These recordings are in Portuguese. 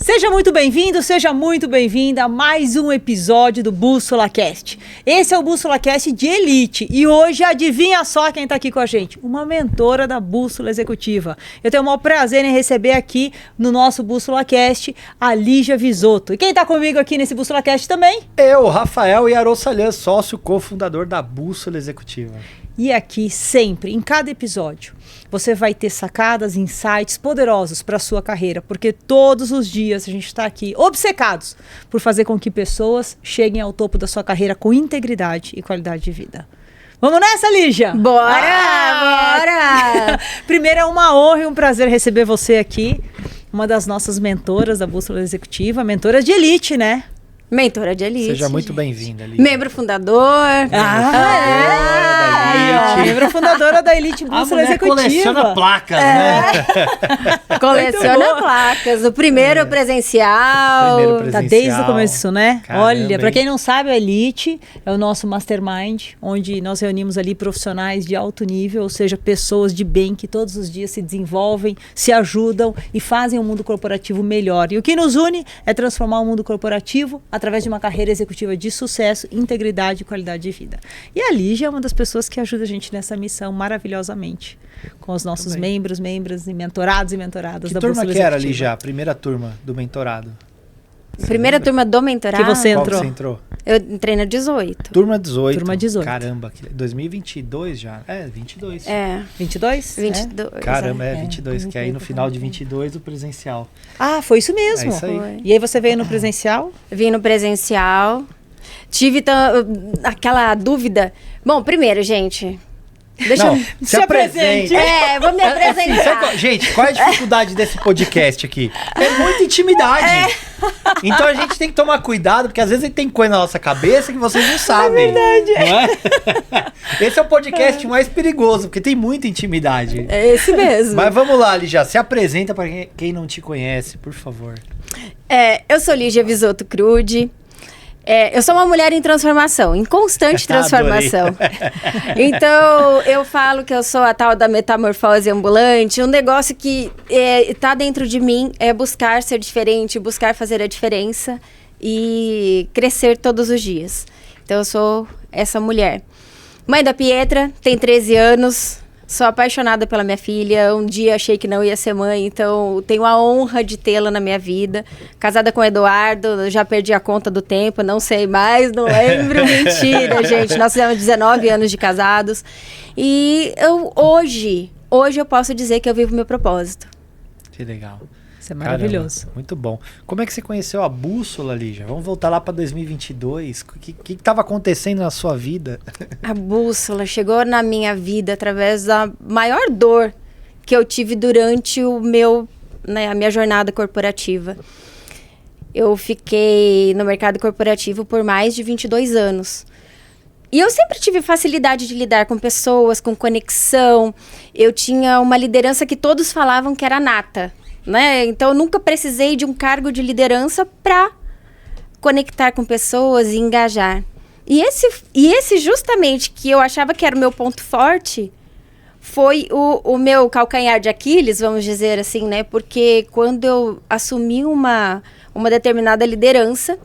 Seja muito bem-vindo, seja muito bem-vinda a mais um episódio do Bússola Cast. Esse é o Bússola Cast de Elite e hoje adivinha só quem tá aqui com a gente? Uma mentora da Bússola Executiva. Eu tenho o maior prazer em receber aqui no nosso Bússola Cast a Lígia Visoto. E quem tá comigo aqui nesse Bússola Cast também? Eu, Rafael Yarô Salhan, sócio cofundador da Bússola Executiva. E aqui sempre, em cada episódio, você vai ter sacadas, insights poderosos para a sua carreira, porque todos os dias a gente está aqui obcecados por fazer com que pessoas cheguem ao topo da sua carreira com integridade e qualidade de vida. Vamos nessa, Lígia? Bora! Primeiro, é uma honra e um prazer receber você aqui, uma das nossas mentoras da Bússola Executiva, mentora de elite, né? Mentora de Elite. Seja muito bem-vinda, Lígia. Membro fundador. Membro fundadora da Elite Bússola Executiva. Coleciona placas, né? Coleciona placas. O primeiro presencial. Tá desde o começo, né? Caramba, Olha, para hein? quem não sabe, a Elite é o nosso mastermind, onde nós reunimos ali profissionais de alto nível, ou seja, pessoas de bem que todos os dias se desenvolvem, se ajudam e fazem o mundo corporativo melhor. E o que nos une é transformar o mundo corporativo através de uma carreira executiva de sucesso, integridade e qualidade de vida. E a Lígia é uma das pessoas que ajuda a gente nessa missão maravilhosamente, com os nossos membros e mentorados e mentoradas Que da turma Bússola que era, Executiva. Lígia? A primeira turma do mentorado. Primeira turma do mentorado. Que você Qual entrou? que você entrou? Eu entrei na 18. Turma 18. Turma 18. Caramba, 2022 já. 22. É. 22? 22. Caramba, 22, que aí no final de 22 o presencial. Ah, foi isso mesmo. É isso aí. Foi. E aí você veio no presencial? Vim no presencial. Tive aquela dúvida. Bom, primeiro, gente. Deixa Não, eu... se apresente. Vou me apresentar. Gente, qual é a dificuldade desse podcast aqui? É muita intimidade. Então a gente tem que tomar cuidado, porque às vezes tem coisa na nossa cabeça que vocês não sabem. É verdade. Não é? Esse é o podcast mais perigoso, porque tem muita intimidade. É esse mesmo. Mas vamos lá, Lígia, se apresenta para quem não te conhece, por favor. Eu sou Lígia Visoto Crude. Eu sou uma mulher em transformação, em constante transformação. Então, eu falo que eu sou a tal da metamorfose ambulante, um negócio que está dentro de mim é buscar ser diferente, buscar fazer a diferença e crescer todos os dias. Então, eu sou essa mulher. Mãe da Pietra, tem 13 anos, sou apaixonada pela minha filha. Um dia achei que não ia ser mãe, então tenho a honra de tê-la na minha vida. Casada com o Eduardo, já perdi a conta do tempo, não sei mais, não lembro. Mentira, gente. Nós fizemos 19 anos de casados. E hoje eu posso dizer que eu vivo meu propósito. Que legal. Isso é maravilhoso. Caramba, muito bom. Como é que você conheceu a Bússola, Lígia? Vamos voltar lá para 2022. O que estava acontecendo na sua vida? A bússola chegou na minha vida através da maior dor que eu tive durante a minha jornada corporativa. Eu fiquei no mercado corporativo por mais de 22 anos. E eu sempre tive facilidade de lidar com pessoas, com conexão. Eu tinha uma liderança que todos falavam que era nata, né? Então, eu nunca precisei de um cargo de liderança para conectar com pessoas e engajar. E esse justamente que eu achava que era o meu ponto forte foi o meu calcanhar de Aquiles, vamos dizer assim, né? Porque quando eu assumi uma determinada liderança,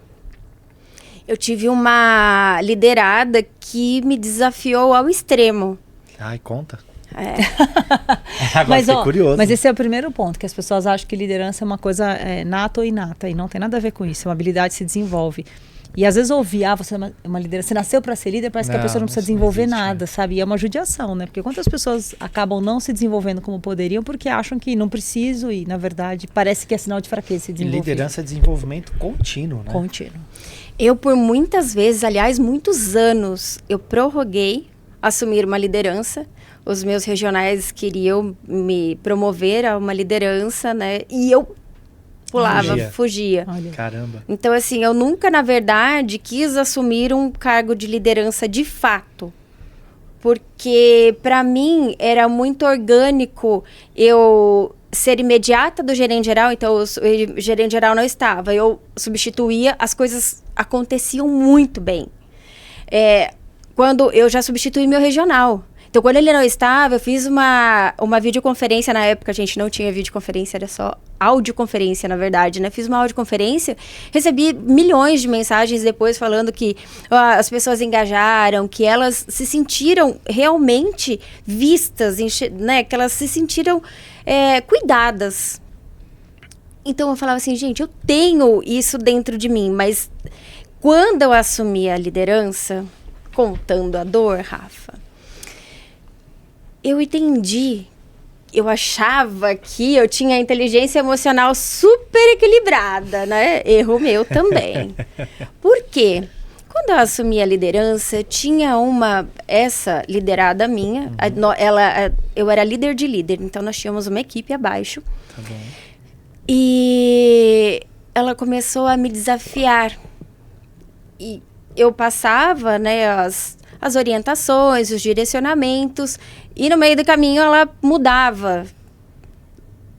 eu tive uma liderada que me desafiou ao extremo. Ai, conta. Agora Mas, curioso. Mas esse é o primeiro ponto, que as pessoas acham que liderança é uma coisa nata ou inata, e não tem nada a ver com isso, é uma habilidade que se desenvolve. E às vezes ouvir, você é uma liderança, você nasceu para ser líder, parece que a pessoa não precisa desenvolver nada, sabe? E é uma judiação, né? Porque quantas pessoas acabam não se desenvolvendo como poderiam porque acham que não precisam e, na verdade, parece que é sinal de fraqueza se E desenvolver. liderança é desenvolvimento contínuo, né? Contínuo. Eu, por muitas vezes, aliás, muitos anos, eu prorroguei assumir uma liderança. Os meus regionais queriam me promover a uma liderança, né? E eu pulava, fugia. Olha. Caramba. Então, assim, eu nunca, na verdade, quis assumir um cargo de liderança de fato. Porque, para mim, era muito orgânico eu ser imediata do gerente geral. Então, o gerente geral não estava. Eu substituía, as coisas aconteciam muito bem. Quando eu já substituí meu regional. Então, quando ele não estava, eu fiz uma videoconferência. Na época, a gente não tinha videoconferência, era só audioconferência, na verdade, né? Fiz uma audioconferência, recebi milhões de mensagens depois falando que as pessoas engajaram, que elas se sentiram realmente vistas, né? Que elas se sentiram cuidadas. Então, eu falava assim, gente, eu tenho isso dentro de mim, mas quando eu assumi a liderança, contando a dor, Rafa, eu entendi, eu achava que eu tinha a inteligência emocional super equilibrada, né? Erro meu também. Por quê? Quando eu assumi a liderança, tinha essa liderada minha, eu era líder de líder, então nós tínhamos uma equipe abaixo. Tá bom. E ela começou a me desafiar. E eu passava, né, as orientações, os direcionamentos, e no meio do caminho ela mudava.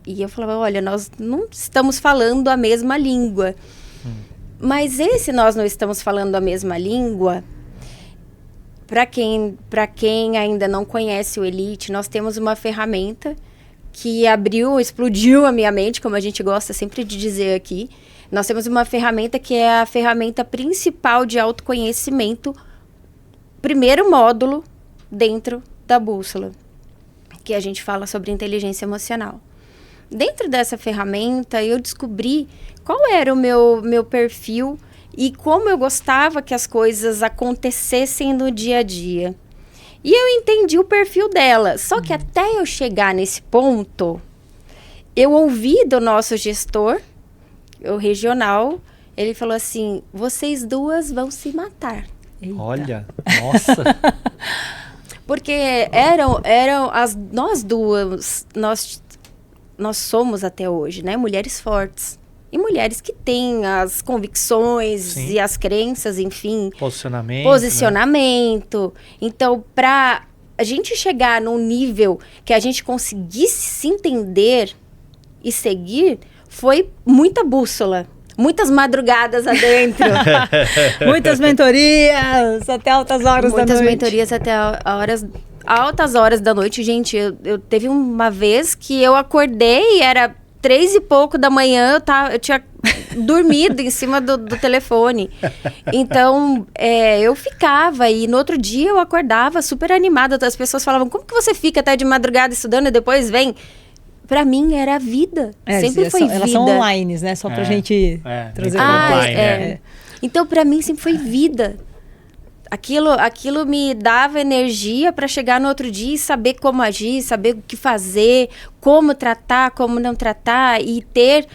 E eu falava, olha, nós não estamos falando a mesma língua. Mas nós não estamos falando a mesma língua, para quem ainda não conhece o Elite, nós temos uma ferramenta que explodiu a minha mente, como a gente gosta sempre de dizer aqui. Nós temos uma ferramenta que é a ferramenta principal de autoconhecimento, primeiro módulo dentro da bússola, que a gente fala sobre inteligência emocional. Dentro dessa ferramenta, eu descobri qual era o meu perfil e como eu gostava que as coisas acontecessem no dia a dia. E eu entendi o perfil dela. Só que até eu chegar nesse ponto, eu ouvi do nosso gestor, o regional, ele falou assim, vocês duas vão se matar. Eita. Olha, nossa. Porque nós duas, nós somos até hoje, né? Mulheres fortes. E mulheres que têm as convicções Sim. e as crenças, enfim. Posicionamento. Né? Então, para a gente chegar num nível que a gente conseguisse se entender e seguir, foi muita bússola. Muitas madrugadas adentro. Muitas mentorias até altas horas da noite. Muitas mentorias até altas horas da noite. Gente, eu teve uma vez que eu acordei e era 3 e pouco da manhã, eu tinha dormido em cima do telefone. Então, eu ficava e no outro dia eu acordava super animada. As pessoas falavam, como que você fica até de madrugada estudando e depois vem? Pra mim era a vida. Sempre foi vida. Elas são online, né? Só pra gente trazer online. Então, pra mim sempre foi vida. Aquilo me dava energia para chegar no outro dia e saber como agir, saber o que fazer, como tratar, como não tratar e ter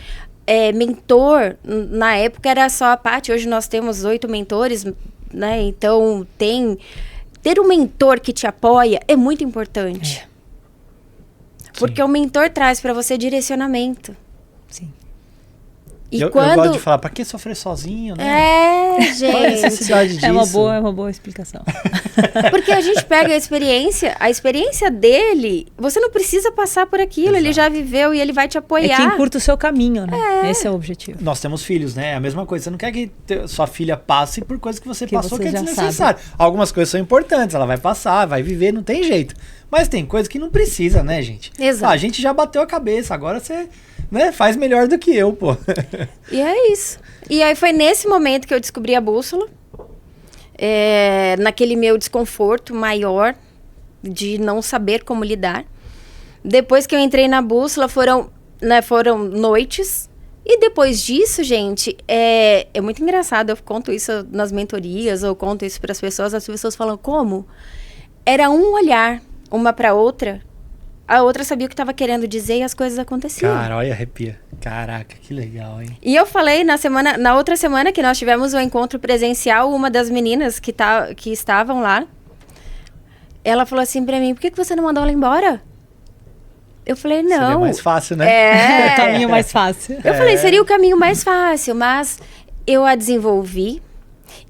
mentor. Na época era só a Paty, hoje nós temos 8 mentores, né? Então, ter um mentor que te apoia é muito importante. Porque o mentor traz para você direcionamento. Sim. E eu gosto de falar, pra que sofrer sozinho, né? Gente. Qual a necessidade disso? É uma boa explicação. Porque a gente pega a experiência dele, você não precisa passar por aquilo, Exato. Ele já viveu e ele vai te apoiar. É que encurta o seu caminho, né? Esse é o objetivo. Nós temos filhos, né? É a mesma coisa. Você não quer que sua filha passe por coisas que você passou que é desnecessário. Sabe. Algumas coisas são importantes, ela vai passar, vai viver, não tem jeito. Mas tem coisa que não precisa, né, gente? Exato. A gente já bateu a cabeça, agora você... Né? Faz melhor do que eu, pô. E é isso. E aí foi nesse momento que eu descobri a bússola. Naquele meu desconforto maior de não saber como lidar. Depois que eu entrei na bússola, foram noites. E depois disso, gente, é muito engraçado. Eu conto isso nas mentorias, ou conto isso para as pessoas falam, como? Era um olhar, uma para outra. A outra sabia o que estava querendo dizer e as coisas aconteciam. Cara, olha, arrepia. Caraca, que legal, hein? E eu falei na outra semana que nós tivemos um encontro presencial, uma das meninas que estavam lá, ela falou assim pra mim, por que você não mandou ela embora? Eu falei, não. Seria mais fácil, né? O caminho mais fácil. Eu falei, seria o caminho mais fácil, mas eu a desenvolvi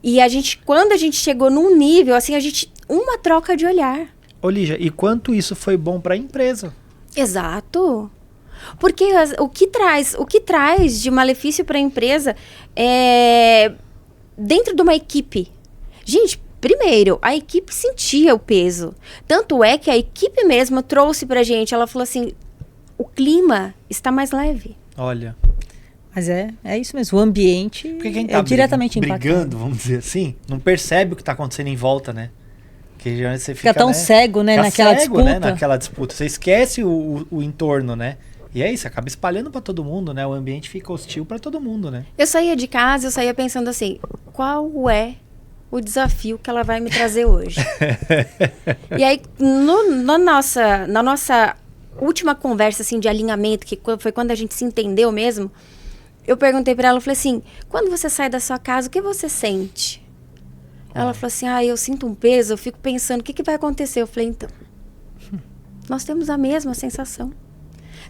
e quando a gente chegou num nível, assim, uma troca de olhar. Ô, Lígia, e quanto isso foi bom para a empresa? Exato. Porque o que traz de malefício para a empresa é dentro de uma equipe. Gente, Primeiro, a equipe sentia o peso. Tanto é que a equipe mesma trouxe pra gente, ela falou assim, o clima está mais leve. Olha. Mas é isso mesmo, o ambiente Porque quem tá diretamente brigando, impactado. vamos dizer assim, não percebe o que tá acontecendo em volta, né? Porque geralmente você Fica tão cego, né, naquela disputa. Né, naquela disputa. Você esquece o entorno, né? E é isso, acaba espalhando pra todo mundo, né? O ambiente fica hostil pra todo mundo, né? Eu saía de casa, eu saía pensando assim, qual é o desafio que ela vai me trazer hoje? E aí, na nossa última conversa, assim, de alinhamento, que foi quando a gente se entendeu mesmo, eu perguntei pra ela, eu falei assim, quando você sai da sua casa, o que você sente? Ela falou assim, eu sinto um peso, eu fico pensando, o que vai acontecer? Eu falei, então, nós temos a mesma sensação.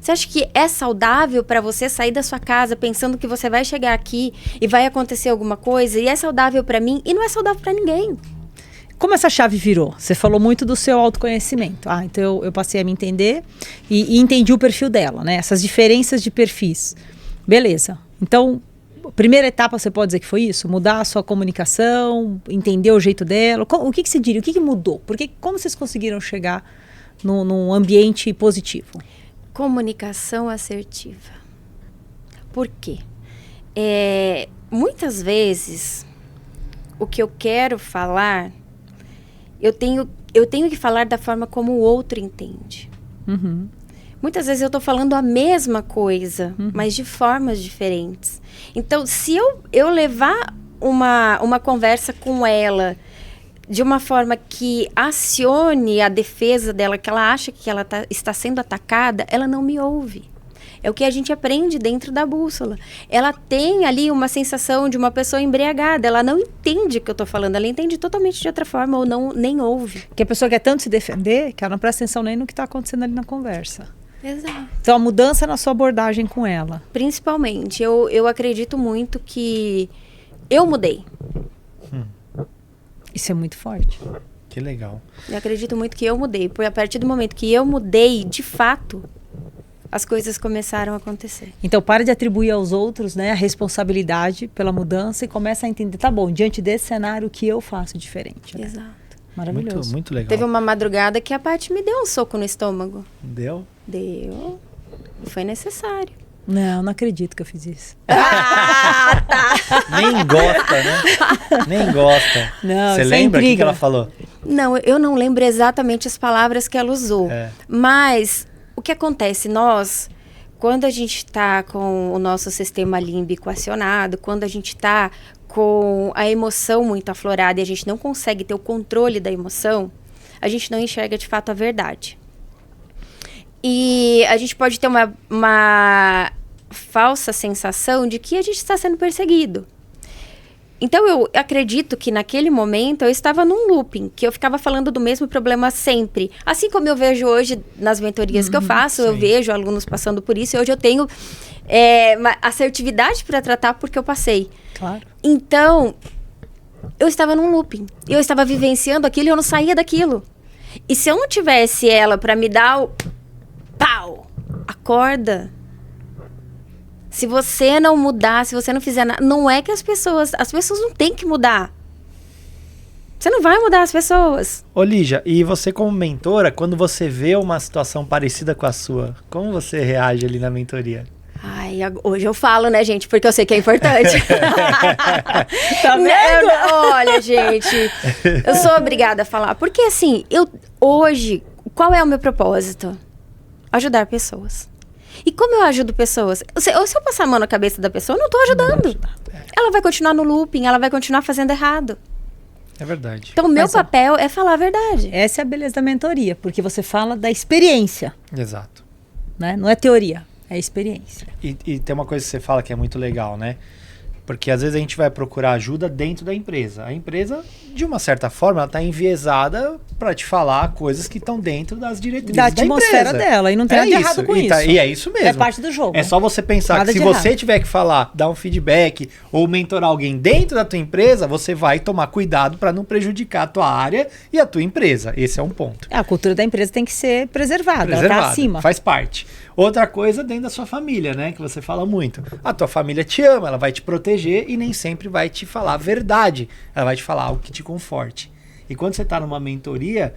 Você acha que é saudável para você sair da sua casa pensando que você vai chegar aqui e vai acontecer alguma coisa? E é saudável para mim e não é saudável para ninguém. Como essa chave virou? Você falou muito do seu autoconhecimento. Então eu passei a me entender e entendi o perfil dela, né? Essas diferenças de perfis. Beleza. Então, a primeira etapa você pode dizer que foi isso? Mudar a sua comunicação, entender o jeito dela. O que você diria? O que mudou? Como vocês conseguiram chegar num ambiente positivo? Comunicação assertiva. Por quê? Muitas vezes, o que eu quero falar, eu tenho que falar da forma como o outro entende. Uhum. Muitas vezes eu estou falando a mesma coisa, mas de formas diferentes. Então, se eu levar uma conversa com ela de uma forma que acione a defesa dela, que ela acha que ela está sendo atacada, ela não me ouve. É o que a gente aprende dentro da bússola. Ela tem ali uma sensação de uma pessoa embriagada, ela não entende o que eu estou falando, ela entende totalmente de outra forma ou nem ouve. Porque a pessoa quer tanto se defender que ela não presta atenção nem no que está acontecendo ali na conversa. Exato. Então, a mudança na sua abordagem com ela. Principalmente, eu acredito muito que eu mudei. Isso é muito forte. Que legal. Eu acredito muito que eu mudei. Porque a partir do momento que eu mudei, de fato, as coisas começaram a acontecer. Então, para de atribuir aos outros, né, a responsabilidade pela mudança e começa a entender, tá bom, diante desse cenário, o que eu faço diferente? Né? Exato. Maravilhoso. Muito, muito legal. Teve uma madrugada que a Paty me deu um soco no estômago. Deu? Deu. E foi necessário. Não acredito que eu fiz isso. Nem gosta, né? Nem gosta. Não, Você isso é lembra o que intriga. ela falou? Não, eu não lembro exatamente as palavras que ela usou. Mas o que acontece? Nós, quando a gente está com o nosso sistema límbico acionado, quando a gente está com a emoção muito aflorada e a gente não consegue ter o controle da emoção, a gente não enxerga de fato a verdade. E a gente pode ter uma falsa sensação de que a gente está sendo perseguido. Então, eu acredito que naquele momento eu estava num looping, que eu ficava falando do mesmo problema sempre. Assim como eu vejo hoje nas mentorias que eu faço, eu vejo alunos passando por isso. E hoje eu tenho uma assertividade para tratar porque eu passei. Claro. Então, eu estava num looping. Eu estava vivenciando aquilo e eu não saía daquilo. E se eu não tivesse ela para me dar o... Pau! Acorda. Se você não mudar, se você não fizer nada... Não é que as pessoas não têm que mudar. Você não vai mudar as pessoas. Ô Lígia, e você como mentora, quando você vê uma situação parecida com a sua, como você reage ali na mentoria? Ai, hoje eu falo, né, gente? Porque eu sei que é importante. Tá vendo? Olha, gente, eu sou obrigada a falar. Porque, assim, hoje, qual é o meu propósito? Ajudar pessoas. E como eu ajudo pessoas? Se eu passar a mão na cabeça da pessoa, eu não estou ajudando. Ela vai continuar no looping, ela vai continuar fazendo errado. É verdade. Então, o meu papel é falar a verdade. Essa é a beleza da mentoria, porque você fala da experiência. Exato. Né? Não é teoria, é experiência. E tem uma coisa que você fala que é muito legal, né? Porque às vezes a gente vai procurar ajuda dentro da empresa. A empresa, de uma certa forma, ela está enviesada para te falar coisas que estão dentro das diretrizes da atmosfera empresa. dela. E não tem nada de errado com isso. E é isso mesmo. É parte do jogo. É só você pensar Nada que se de você errado. tiver que falar, dar um feedback ou mentorar alguém dentro da tua empresa, você vai tomar cuidado para não prejudicar a tua área e a tua empresa. Esse é um ponto. A cultura da empresa tem que ser preservada. Ela tá acima. Faz parte. Outra coisa dentro da sua família, né? Que você fala muito. A tua família te ama, ela vai te proteger e nem sempre vai te falar a verdade. Ela vai te falar algo que te conforte. E quando você tá numa mentoria,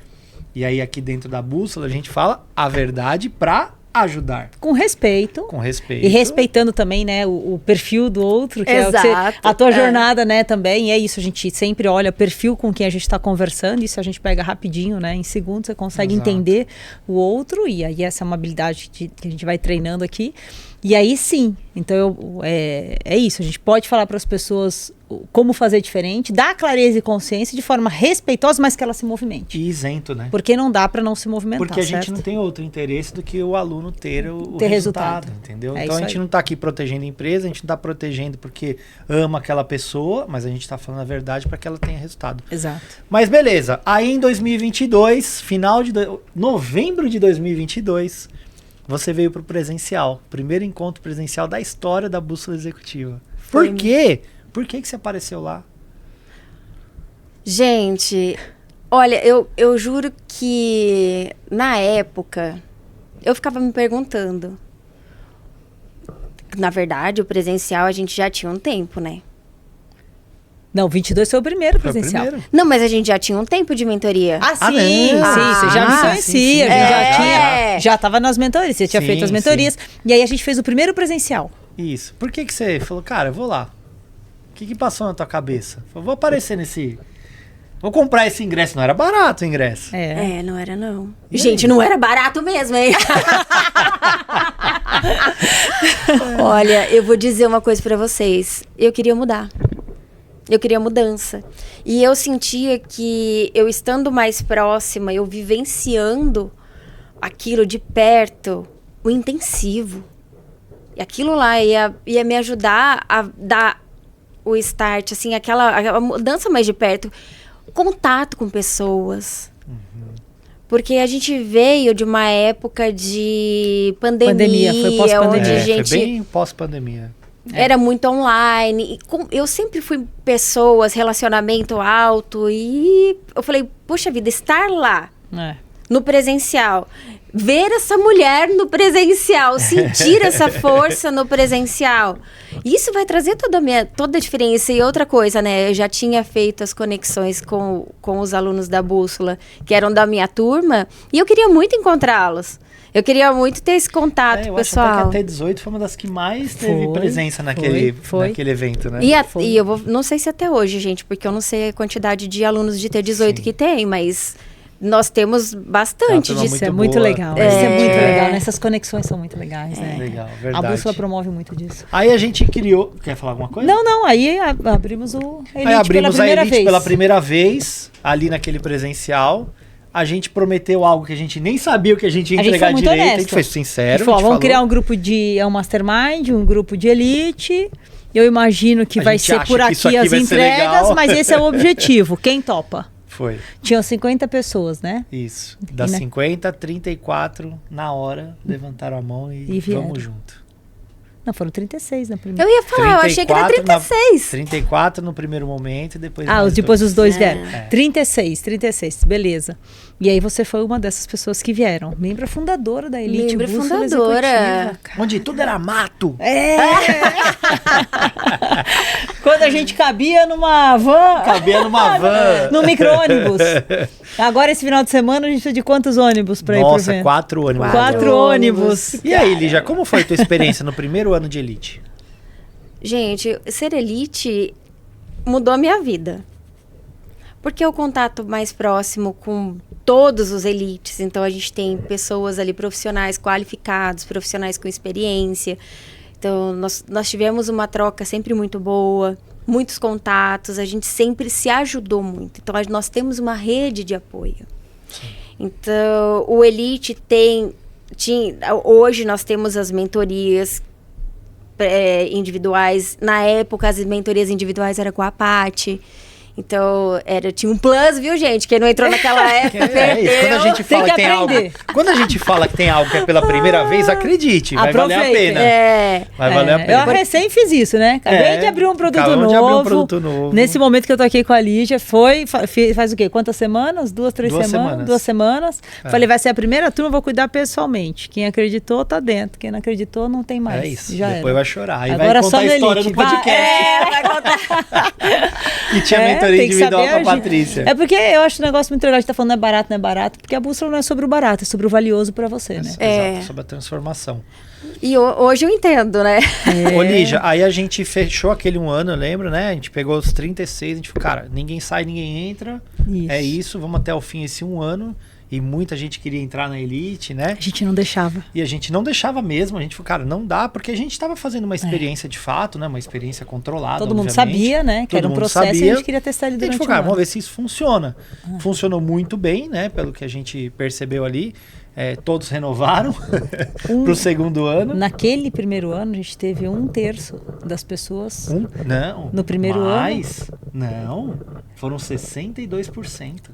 e aí aqui dentro da bússola, a gente fala a verdade pra ajudar. Com respeito. Com respeito. E respeitando também, né, o perfil do outro, que é o que Exato, a tua jornada, né, também. E é isso, a gente sempre olha o perfil com quem a gente está conversando, isso a gente pega rapidinho, né, em segundos você consegue entender o outro, e aí essa é uma habilidade que a gente vai treinando aqui. E aí sim, então é isso, a gente pode falar para as pessoas como fazer diferente, dar clareza e consciência de forma respeitosa, mas que ela se movimente. E isento, né? Porque não dá para não se movimentar, Porque a gente certo? não tem outro interesse do que o aluno ter o Ter resultado, resultado. entendeu? É Então a isso gente aí. não tá aqui protegendo a empresa, a gente não tá protegendo porque ama aquela pessoa, mas a gente tá falando a verdade para que ela tenha resultado. Exato. Mas beleza, aí em 2022, novembro de 2022, você veio pro presencial, primeiro encontro presencial da história da Bússola Executiva. Por quê? Por que você apareceu lá? Gente, olha, eu juro que na época eu ficava me perguntando. Na verdade, o presencial a gente já tinha um tempo, né? Não, 22 foi o primeiro Foi o presencial. primeiro? Não, mas a gente já tinha um tempo de mentoria. Ah, sim, Ah, não. sim, você já me Ah, conhecia, sim, a gente já é. tinha, já estava nas mentorias, você tinha Sim, feito as mentorias, e aí a gente fez o primeiro presencial. Isso. Por que você falou, cara, eu vou lá? O que passou na tua cabeça? Falou, vou aparecer nesse... Vou comprar esse ingresso. Não era barato o ingresso. Não era não. E Gente, aí? não era barato mesmo, hein? Olha, eu vou dizer uma coisa pra vocês. Eu queria mudar. Eu queria mudança. E eu sentia que eu estando mais próxima, eu vivenciando aquilo de perto, o intensivo. E aquilo lá ia me ajudar a dar o start, assim, aquela mudança mais de perto. Contato com pessoas. Porque a gente veio de uma época de pandemia, Foi pós-pandemia. onde a gente Foi bem pós-pandemia. era muito online. E eu sempre fui pessoas, relacionamento alto. E eu falei, poxa vida, estar lá no presencial, ver essa mulher no presencial, sentir essa força no presencial. Isso vai trazer toda a diferença. E outra coisa, né? Eu já tinha feito as conexões com os alunos da Bússola, que eram da minha turma, e eu queria muito encontrá-los. Eu queria muito ter esse contato, Eu pessoal. acho até que a T18 foi uma das que mais teve presença naquele evento, né? E eu não sei se até hoje, gente, porque eu não sei a quantidade de alunos de T18 que tem, mas nós temos bastante turma disso. Isso é muito muito boa. legal. É. Isso é muito legal, né? Essas conexões são muito legais, né? Legal, A verdade. Bússola promove muito disso. Aí a gente criou... Quer falar alguma coisa? Não, aí abrimos o Elite Aí abrimos pela primeira a Elite vez. pela primeira vez, ali naquele presencial. A gente prometeu algo que a gente nem sabia o que a gente ia A gente entregar foi muito direito. honesto. A gente foi sincero. E falou, a gente vamos criar falou. um grupo um mastermind, um grupo de elite. Eu imagino que A vai gente ser acha por que isso aqui aqui as vai ser entregas, legal. mas esse é o objetivo. Quem topa? Foi, Tinham 50 pessoas, né? isso. Das E, né? 50, 34 na hora levantaram a mão e vieram. vamos junto. Não, foram 36 na primeira. Eu ia falar, eu achei que era 36. 34 no primeiro momento e depois Ah, mais depois os dois vieram. É. 36, beleza. E aí você foi uma dessas pessoas que vieram. Membro fundadora da Elite. Membro Bússola fundadora. Executiva, cara. Onde tudo era mato. Quando a gente cabia numa van. Cabia numa van. No micro-ônibus. Agora, esse final de semana, a gente precisa de quantos ônibus pra ir pro Nossa, evento? 4 ônibus. 4 ônibus. E aí, Lígia, como foi a tua experiência no primeiro ano de Elite? Gente, ser elite mudou a minha vida. Porque é o contato mais próximo com todos os elites. Então, a gente tem pessoas ali, profissionais qualificados, profissionais com experiência. Então, nós tivemos uma troca sempre muito boa, muitos contatos, a gente sempre se ajudou muito. Então, nós temos uma rede de apoio. Sim. Então, o Elite hoje nós temos as mentorias individuais. Na época, as mentorias individuais eram com a Paty. Então, tinha um plus, viu, gente? Quem não entrou naquela época, isso. Quando a gente fala que tem algo, quando a gente fala que tem algo que é pela primeira vez, acredite, vai valer a pena. Vai valer a pena. Eu recém fiz isso, né? Acabei de abrir um produto novo. Nesse momento que eu tô aqui com a Lígia, faz o quê? Quantas semanas? 2, 3 semanas? 2 semanas. Falei, vai ser a primeira turma, vou cuidar pessoalmente. Quem acreditou, tá dentro. Quem não acreditou, não tem mais. É isso. Já depois vai chorar. Aí agora vai contar a história do podcast. Vai contar. E tinha mentoria individual com a Patrícia. É porque eu acho o negócio muito legal. A gente tá falando não é barato, porque a bússola não é sobre o barato, é sobre o valioso para você, né? Exato, sobre a transformação. E hoje eu entendo, né? Ô, Lígia, aí a gente fechou aquele 1 ano, eu lembro, né? A gente pegou os 36, a gente falou, cara, ninguém sai, ninguém entra. Isso. É isso, vamos até o fim esse 1 ano. E muita gente queria entrar na elite, né? A gente não deixava. E a gente não deixava mesmo. A gente falou, cara, não dá, porque a gente estava fazendo uma experiência de fato, né? Uma experiência controlada. Todo mundo obviamente. sabia, né? Que Todo era um mundo processo sabia. e a gente queria testar ele durante a gente falou, um cara, ano. vamos ver se isso funciona. Funcionou muito bem, né? Pelo que a gente percebeu ali. Todos renovaram para o segundo ano. Naquele primeiro ano, a gente teve 1/3 das pessoas. Não. No primeiro ano? Não. Foram 62%.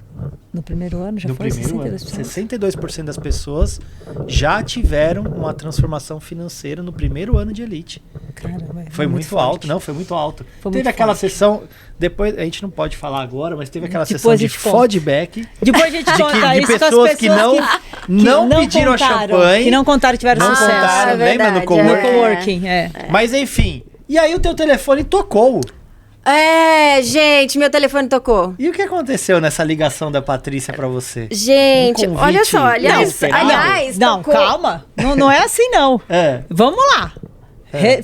No primeiro ano já No foi primeiro ano. 62%. 62% das pessoas já tiveram uma transformação financeira no primeiro ano de elite. Caramba, Foi muito alto, não, foi muito alto. Teve aquela sessão, depois, a gente não pode falar agora, mas teve aquela sessão de feedback. Depois a gente conta de isso pessoas que não pediram champanhe. Que não contaram e tiveram não sucesso. Contaram, lembra no coworking? No coworking, Mas enfim, e aí o teu telefone tocou. Gente, meu telefone tocou. E o que aconteceu nessa ligação da Patrícia pra você? Gente, olha só, aliás, não, tocou. Calma, não é assim não. Vamos lá.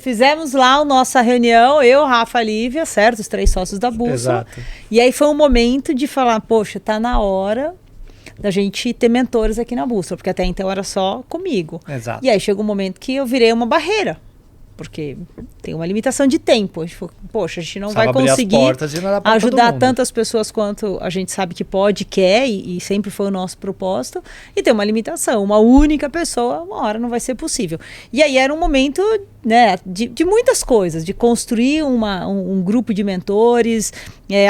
Fizemos lá a nossa reunião, eu, Rafa, Lívia, certo? Os 3 sócios da Bússola. Exato. E aí foi um momento de falar, poxa, tá na hora da gente ter mentores aqui na Bússola, porque até então era só comigo. Exato. E aí chegou um momento que eu virei uma barreira, porque tem uma limitação de tempo. A gente falou, poxa, a gente não vai conseguir ajudar tantas pessoas quanto a gente sabe que pode, quer, e sempre foi o nosso propósito, e tem uma limitação. Uma única pessoa, uma hora não vai ser possível. E aí era um momento, né, de muitas coisas, de construir um grupo de mentores,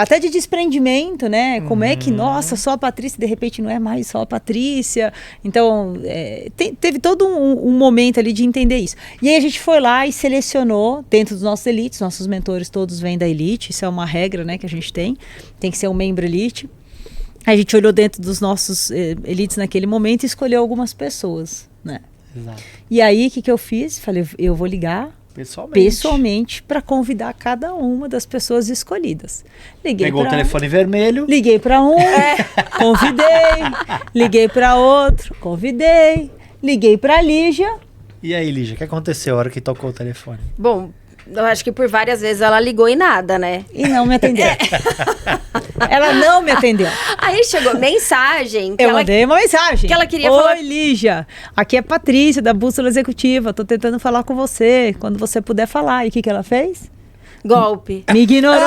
até de desprendimento, né? Como é que, nossa, só a Patrícia, de repente não é mais só a Patrícia. Então, teve todo um momento ali de entender isso. E aí a gente foi lá e selecionou dentro dos nossos elites, nossos mentores todos vêm da elite, isso é uma regra, né, que a gente tem que ser um membro elite. A gente olhou dentro dos nossos elites naquele momento e escolheu algumas pessoas, né? Exato. E aí, o que eu fiz? Falei, eu vou ligar pessoalmente para convidar cada uma das pessoas escolhidas. Pegou o telefone vermelho. Liguei para um, convidei. Liguei para outro, convidei. Liguei para Lígia. E aí, Lígia, o que aconteceu a hora que tocou o telefone? Bom, eu acho que por várias vezes ela ligou e nada, né? E não me atendeu. Ela não me atendeu. Aí chegou mensagem. Eu mandei uma mensagem. Que ela queria falar. Oi, Lígia. Aqui é Patrícia, da Bússola Executiva. Tô tentando falar com você. Quando você puder falar. E o que ela fez? Golpe. Me ignorou.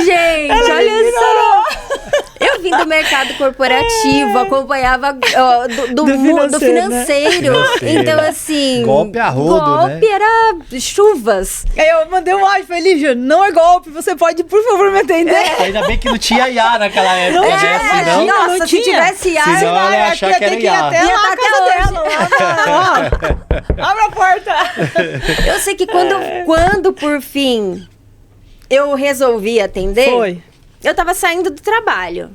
Gente, olha só. Eu vim do mercado corporativo, acompanhava do financeiro. Né? Então, assim... Golpe a rodo, golpe, né? Era chuvas. Aí eu mandei um áudio, falei, Lígia, não é golpe, você pode, por favor, me atender? Ainda bem que não tinha IA naquela época, né? Nossa, se tivesse IA, senão ela ia achar que era IA. Ia até lá a casa dela. Abre a porta. Eu sei que quando por fim, eu resolvi atender... Eu tava saindo do trabalho.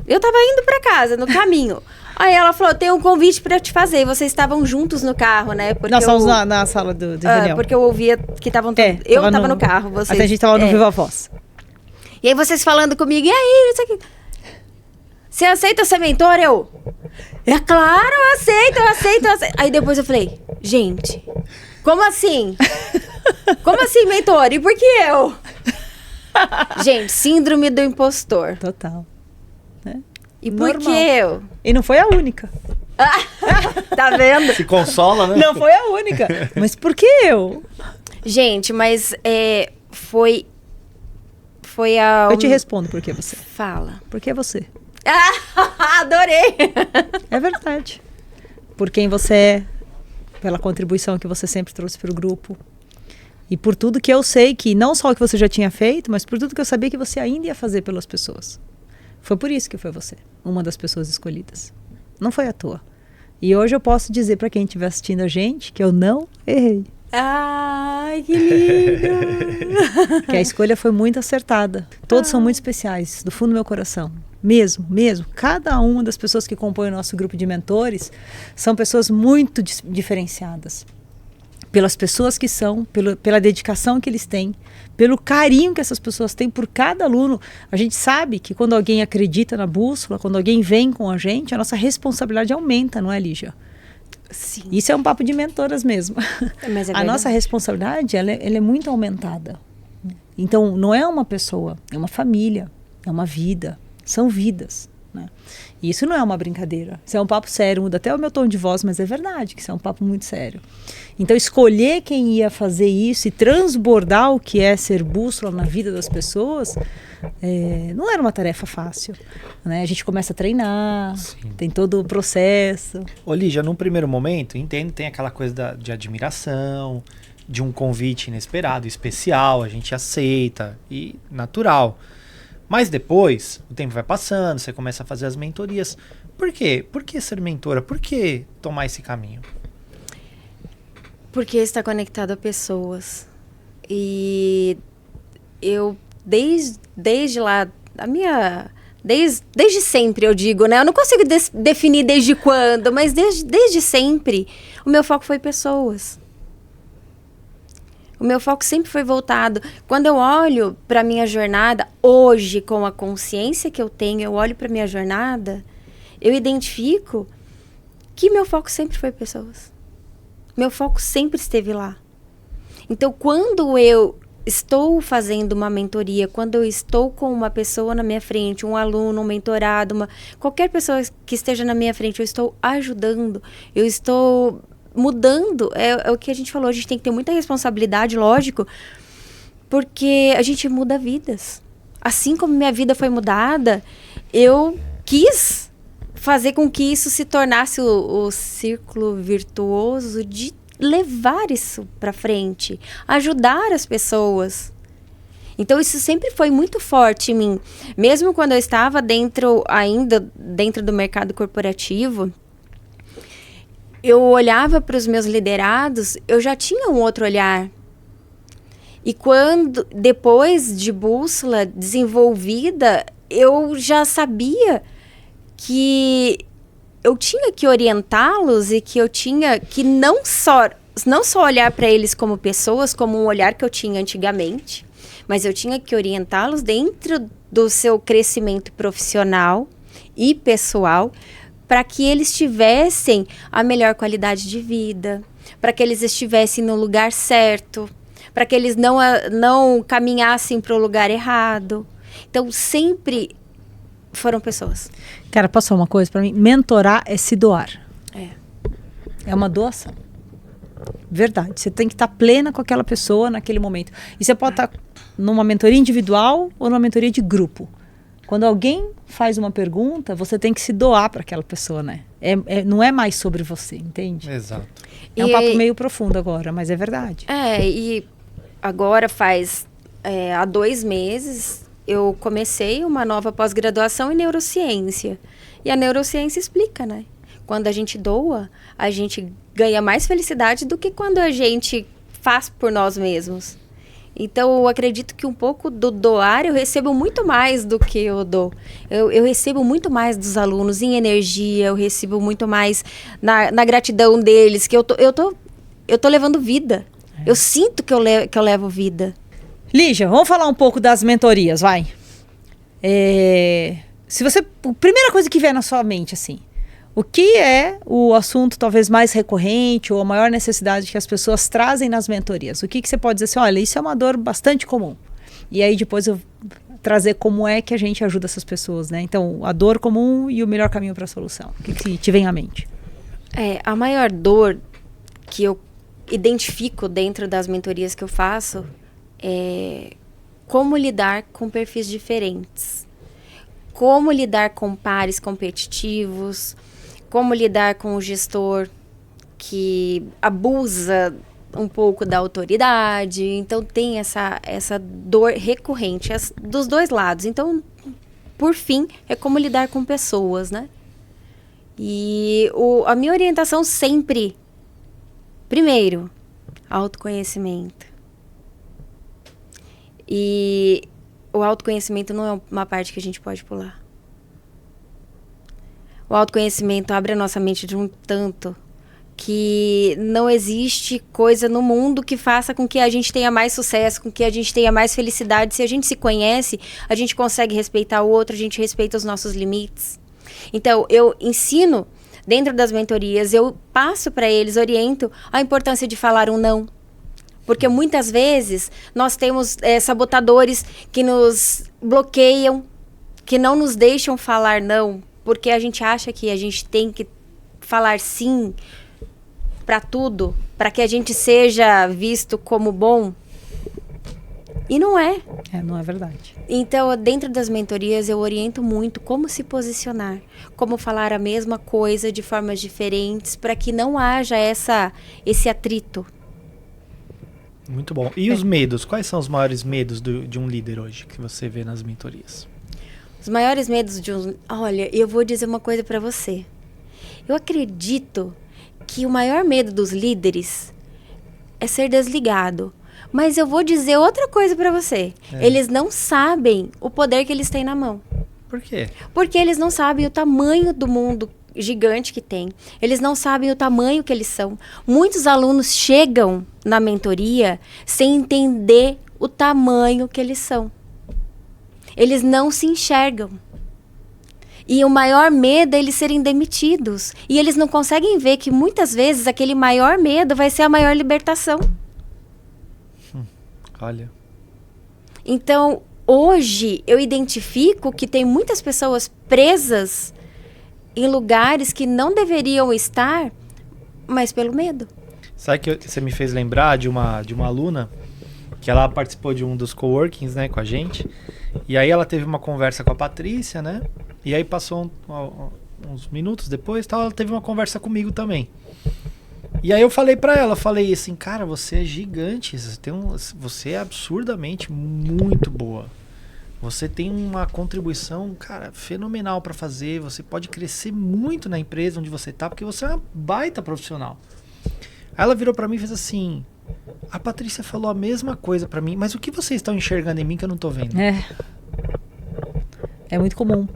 Eu tava indo pra casa, no caminho. Aí ela falou, tem um convite pra te fazer. E vocês estavam juntos no carro, né? Porque nós estávamos na sala de reunião. Porque eu ouvia que estavam... eu tava no carro, vocês... Até a gente tava no Viva Voz. E aí vocês falando comigo, e aí, não sei o que... Você aceita ser mentor? É claro, eu aceito. Aí depois eu falei, gente, como assim? Como assim, mentor? E por que eu? Gente, síndrome do impostor. Total. E por que eu? E não foi a única. Tá vendo? Se consola, né? Não foi a única. Mas por que eu? Gente, mas foi a... Eu te respondo por que você. Fala. Por que você? Adorei! É verdade. Por quem você é, pela contribuição que você sempre trouxe para o grupo. E por tudo que eu sei que, não só o que você já tinha feito, mas por tudo que eu sabia que você ainda ia fazer pelas pessoas. Foi por isso que foi você, uma das pessoas escolhidas. Não foi à toa. E hoje eu posso dizer para quem estiver assistindo a gente que eu não errei. Ai, que lindo! Que a escolha foi muito acertada. Todos são muito especiais, do fundo do meu coração. Mesmo. Cada uma das pessoas que compõem o nosso grupo de mentores são pessoas muito diferenciadas. pelas pessoas que são, pela dedicação que eles têm, pelo carinho que essas pessoas têm por cada aluno. A gente sabe que quando alguém acredita na bússola, quando alguém vem com a gente, a nossa responsabilidade aumenta, não é, Lígia? Sim. Isso é um papo de mentoras mesmo. Mas é A nossa responsabilidade, ela é muito aumentada. Então, não é uma pessoa, é uma família, é uma vida, são vidas, né? E isso não é uma brincadeira, isso é um papo sério, muda até o meu tom de voz, mas é verdade que isso é um papo muito sério. Então, escolher quem ia fazer isso e transbordar o que é ser bússola na vida das pessoas, não era uma tarefa fácil, né? A gente começa a treinar, tem todo o processo. Ô Lígia, num primeiro momento, entendo, tem aquela coisa de admiração, de um convite inesperado, especial, a gente aceita, e natural. Mas depois, o tempo vai passando, você começa a fazer as mentorias. Por quê? Por que ser mentora? Por que tomar esse caminho? Porque está conectado a pessoas. E eu, desde lá, desde sempre, eu digo, né? Eu não consigo definir desde quando, mas desde sempre, o meu foco foi pessoas. O meu foco sempre foi voltado. Quando eu olho para a minha jornada, hoje, com a consciência que eu tenho, eu olho para a minha jornada, eu identifico que meu foco sempre foi pessoas. Meu foco sempre esteve lá. Então, quando eu estou fazendo uma mentoria, quando eu estou com uma pessoa na minha frente, um aluno, um mentorado, qualquer pessoa que esteja na minha frente, eu estou ajudando, eu estou mudando, é o que a gente falou, a gente tem que ter muita responsabilidade, lógico, porque a gente muda vidas. Assim como minha vida foi mudada, eu quis fazer com que isso se tornasse o círculo virtuoso de levar isso para frente, ajudar as pessoas. Então isso sempre foi muito forte em mim, mesmo quando eu estava ainda dentro do mercado corporativo. Eu olhava para os meus liderados, eu já tinha um outro olhar. E quando, depois de bússola desenvolvida, eu já sabia que eu tinha que orientá-los e que eu tinha que não só olhar para eles como pessoas, como um olhar que eu tinha antigamente, mas eu tinha que orientá-los dentro do seu crescimento profissional e pessoal, para que eles tivessem a melhor qualidade de vida, para que eles estivessem no lugar certo, para que eles não caminhassem para o lugar errado. Então, sempre foram pessoas. Cara, posso falar uma coisa para mim? Mentorar é se doar. É uma doação. Verdade. Você tem que estar plena com aquela pessoa naquele momento. E você pode estar numa mentoria individual ou numa mentoria de grupo. Quando alguém faz uma pergunta, você tem que se doar para aquela pessoa, né? Não é mais sobre você, entende? Exato. É um papo meio profundo agora, mas é verdade. E agora há 2 meses, eu comecei uma nova pós-graduação em neurociência. E a neurociência explica, né? Quando a gente doa, a gente ganha mais felicidade do que quando a gente faz por nós mesmos. Então, eu acredito que um pouco do doar, eu recebo muito mais do que eu dou. Eu recebo muito mais dos alunos em energia, eu recebo muito mais na gratidão deles, que eu tô levando vida. Eu sinto que eu levo vida. Lígia, vamos falar um pouco das mentorias, vai. Primeira coisa que vier na sua mente, assim, o que é o assunto talvez mais recorrente ou a maior necessidade que as pessoas trazem nas mentorias? O que você pode dizer assim, olha, isso é uma dor bastante comum. E aí depois eu trazer como é que a gente ajuda essas pessoas, né? Então, a dor comum e o melhor caminho para a solução. O que te vem à mente? A maior dor que eu identifico dentro das mentorias que eu faço é como lidar com perfis diferentes. Como lidar com pares competitivos, como lidar com o gestor que abusa um pouco da autoridade. Então, tem essa dor recorrente dos dois lados. Então, por fim, é como lidar com pessoas, né? E a minha orientação sempre, primeiro, autoconhecimento. E o autoconhecimento não é uma parte que a gente pode pular. O autoconhecimento abre a nossa mente de um tanto que não existe coisa no mundo que faça com que a gente tenha mais sucesso, com que a gente tenha mais felicidade. Se a gente se conhece, a gente consegue respeitar o outro, a gente respeita os nossos limites. Então, eu ensino, dentro das mentorias, eu passo para eles, oriento a importância de falar um não. Porque muitas vezes nós temos sabotadores que nos bloqueiam, que não nos deixam falar não, porque a gente acha que a gente tem que falar sim para tudo, para que a gente seja visto como bom. E não é. Não é verdade. Então, dentro das mentorias, eu oriento muito como se posicionar, como falar a mesma coisa de formas diferentes, para que não haja esse atrito. Muito bom. E os medos? Quais são os maiores medos de um líder hoje que você vê nas mentorias? Os maiores medos de um... Olha, eu vou dizer uma coisa para você. Eu acredito que o maior medo dos líderes é ser desligado. Mas eu vou dizer outra coisa para você. Eles não sabem o poder que eles têm na mão. Por quê? Porque eles não sabem o tamanho do mundo gigante que tem. Eles não sabem o tamanho que eles são. Muitos alunos chegam na mentoria sem entender o tamanho que eles são. Eles não se enxergam. E o maior medo é eles serem demitidos. E eles não conseguem ver que muitas vezes aquele maior medo vai ser a maior libertação. Olha. Então, hoje eu identifico que tem muitas pessoas presas em lugares que não deveriam estar, mas pelo medo. Sabe que você me fez lembrar de uma aluna que ela participou de um dos coworkings, né, com a gente. E aí ela teve uma conversa com a Patrícia, né? E aí passou uns minutos depois, ela teve uma conversa comigo também. E aí eu falei pra ela, falei assim, cara, você é gigante, você é absurdamente muito boa. Você tem uma contribuição, cara, fenomenal pra fazer, você pode crescer muito na empresa onde você tá, porque você é uma baita profissional. Aí ela virou pra mim e fez assim, a Patrícia falou a mesma coisa pra mim, mas o que vocês estão enxergando em mim que eu não tô vendo? É muito comum.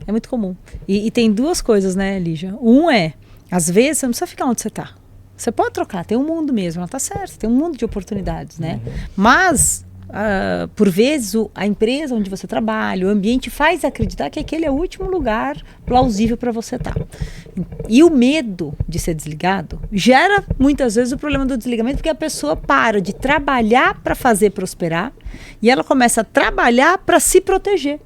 É muito comum. E tem duas coisas, né, Lígia? Um é, às vezes, você não precisa ficar onde você está. Você pode trocar, tem um mundo mesmo, ela tá certa, tem um mundo de oportunidades, né? Mas, por vezes, a empresa onde você trabalha, o ambiente faz acreditar que aquele é o último lugar plausível para você estar. E o medo de ser desligado gera, muitas vezes, o problema do desligamento, porque a pessoa para de trabalhar para fazer prosperar e ela começa a trabalhar para se proteger.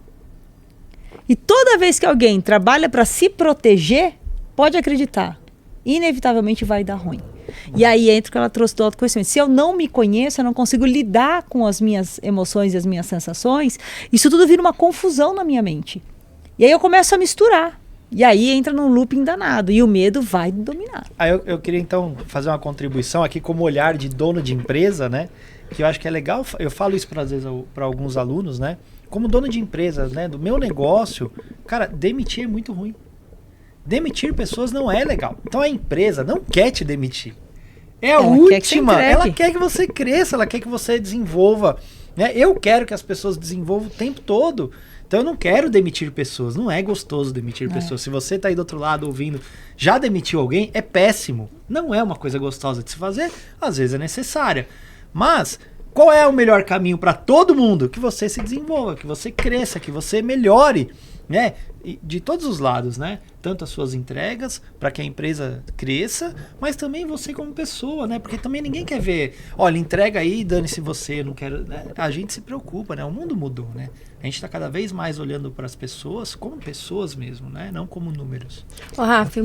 E toda vez que alguém trabalha para se proteger, pode acreditar, inevitavelmente vai dar ruim. E aí entra o que ela trouxe do autoconhecimento. Se eu não me conheço, eu não consigo lidar com as minhas emoções e as minhas sensações, isso tudo vira uma confusão na minha mente. E aí eu começo a misturar. E aí entra num looping danado. E o medo vai dominar. Aí eu queria então fazer uma contribuição aqui como olhar de dono de empresa, né? Que eu acho que é legal. Eu falo isso às vezes para alguns alunos, né? Como dono de empresa, né, do meu negócio, cara, demitir é muito ruim. Demitir pessoas não é legal. Então a empresa não quer te demitir. É a última. Ela quer que você cresça, ela quer que você desenvolva. Né? Eu quero que as pessoas desenvolvam o tempo todo. Então eu não quero demitir pessoas. Não é gostoso demitir pessoas. Se você tá aí do outro lado ouvindo, já demitiu alguém, é péssimo. Não é uma coisa gostosa de se fazer. Às vezes é necessária. Mas qual é o melhor caminho para todo mundo? Que você se desenvolva, que você cresça, que você melhore, né? E de todos os lados, né? Tanto as suas entregas, para que a empresa cresça, mas também você como pessoa, né? Porque também ninguém quer ver, olha, entrega aí, dane-se você, eu não quero... Né? A gente se preocupa, né? O mundo mudou, né? A gente está cada vez mais olhando para as pessoas como pessoas mesmo, né? Não como números. Rafa,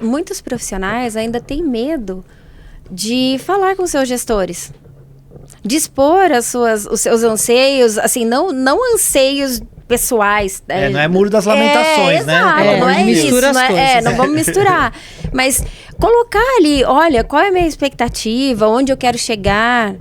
muitos profissionais ainda têm medo de falar com seus gestores. De expor os seus anseios, assim, não anseios pessoais. Não é muro das lamentações, né? Exato, não é isso. Não vamos misturar. Mas colocar ali, olha, qual é a minha expectativa, onde eu quero chegar,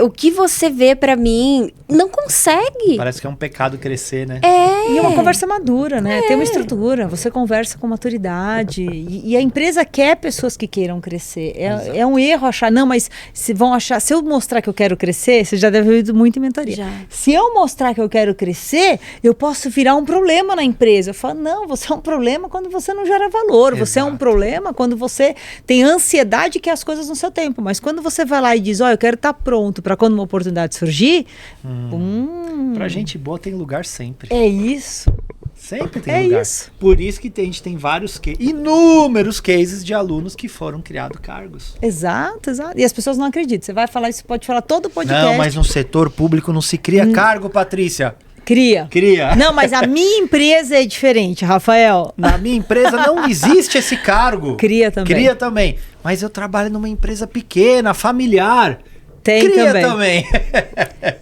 O que você vê pra mim, não consegue. Parece que é um pecado crescer, né? E é uma conversa madura, né? Tem uma estrutura, você conversa com maturidade. E a empresa quer pessoas que queiram crescer. É um erro achar, não, mas se vão achar, se eu mostrar que eu quero crescer, você já deve ter ouvido muito em mentoria. Já. Se eu mostrar que eu quero crescer, eu posso virar um problema na empresa. Eu falo, não, você é um problema quando você não gera valor. Você é um problema quando você tem ansiedade que as coisas no seu tempo. Mas quando você vai lá e diz, eu quero estar pronto para quando uma oportunidade surgir, Pra gente boa tem lugar sempre. é isso. Sempre tem lugar. Isso. Por isso que a gente tem vários inúmeros cases de alunos que foram criados cargos. Exato. E as pessoas não acreditam. Você vai falar isso, pode falar todo o podcast. Não, mas no setor público não se cria cargo, Patrícia. Cria. Não, mas a minha empresa é diferente, Rafael. Na minha empresa não existe esse cargo. Cria também. Mas eu trabalho numa empresa pequena, familiar. Tem Cria também.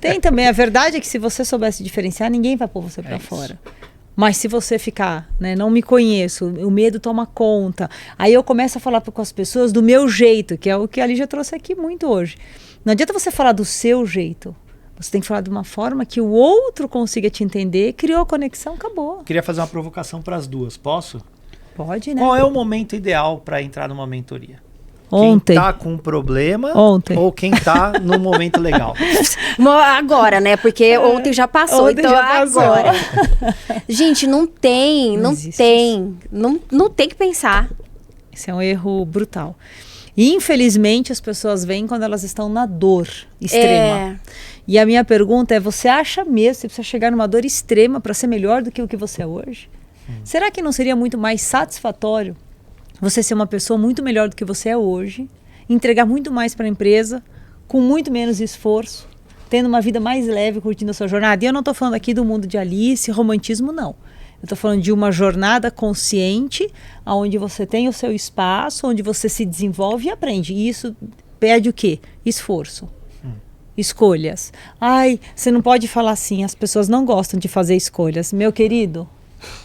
Tem também. A verdade é que se você soubesse diferenciar, ninguém vai pôr você pra fora. Mas se você ficar, né, não me conheço, o medo toma conta. Aí eu começo a falar com as pessoas do meu jeito, que é o que a Lígia trouxe aqui muito hoje. Não adianta você falar do seu jeito. Você tem que falar de uma forma que o outro consiga te entender, criou a conexão, acabou. Queria fazer uma provocação para as duas, posso? Pode, né? Qual é o momento ideal para entrar numa mentoria? Ontem. Quem tá com um problema Ontem. ou quem tá num momento legal? Agora, né? Porque ontem já passou, Ontem então já passou. agora. Gente, não tem que pensar. Isso é um erro brutal. E infelizmente as pessoas vêm quando elas estão na dor extrema. E a minha pergunta é, você acha mesmo que você precisa chegar numa dor extrema para ser melhor do que o que você é hoje? Será que não seria muito mais satisfatório você ser uma pessoa muito melhor do que você é hoje, entregar muito mais para a empresa, com muito menos esforço, tendo uma vida mais leve, curtindo a sua jornada? E eu não estou falando aqui do mundo de Alice, romantismo, não. Eu estou falando de uma jornada consciente, onde você tem o seu espaço, onde você se desenvolve e aprende. E isso pede o quê? Esforço. Escolhas. Ai, você não pode falar assim, as pessoas não gostam de fazer escolhas. Meu querido,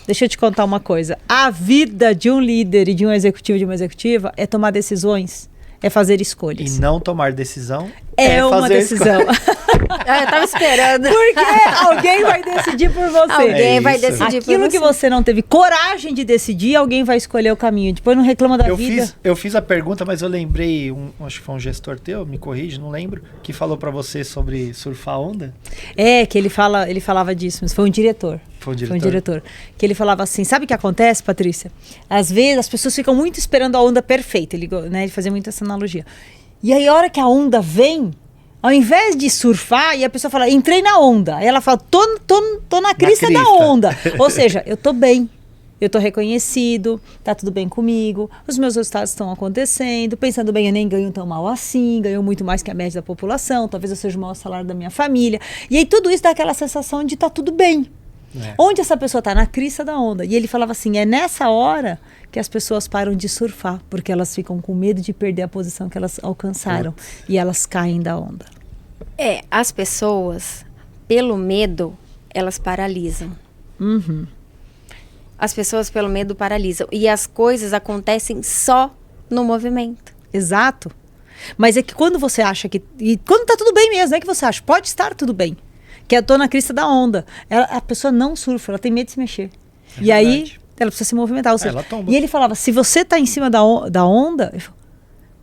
deixa eu te contar uma coisa. A vida de um líder e de um executivo, de uma executiva, é tomar decisões, é fazer escolhas. E não tomar decisão é uma decisão. Eu tava esperando. Porque alguém vai decidir por você. Alguém vai decidir por você. Aquilo que você não teve coragem de decidir, alguém vai escolher o caminho. Depois não reclama da vida. Eu fiz a pergunta, mas eu lembrei, acho que foi um gestor teu, me corrige, não lembro, que falou pra você sobre surfar onda. Que ele falava disso, mas foi um diretor. Foi um diretor. Que ele falava assim, sabe o que acontece, Patrícia? Às vezes as pessoas ficam muito esperando a onda perfeita. Ele fazia muito essa analogia. E aí a hora que a onda vem, ao invés de surfar, e a pessoa fala, entrei na onda. Aí ela fala, tô na crista da onda. Ou seja, eu tô bem. Eu tô reconhecido, tá tudo bem comigo, os meus resultados estão acontecendo, pensando bem, eu nem ganho tão mal assim, ganho muito mais que a média da população, talvez eu seja o maior salário da minha família. E aí tudo isso dá aquela sensação de tá tudo bem. Onde essa pessoa tá? Na crista da onda. E ele falava assim, é nessa hora que as pessoas param de surfar, porque elas ficam com medo de perder a posição que elas alcançaram. E elas caem da onda. As pessoas, pelo medo, elas paralisam. As pessoas, pelo medo, paralisam. E as coisas acontecem só no movimento. Exato. Mas é que quando você acha que... E quando tá tudo bem mesmo, é que você acha, pode estar tudo bem. Que eu tô na crista da onda. A pessoa não surfa, ela tem medo de se mexer. E aí, ela precisa se movimentar. Ou seja, ela tomba. E ele falava, se você tá em cima da onda, ele falou,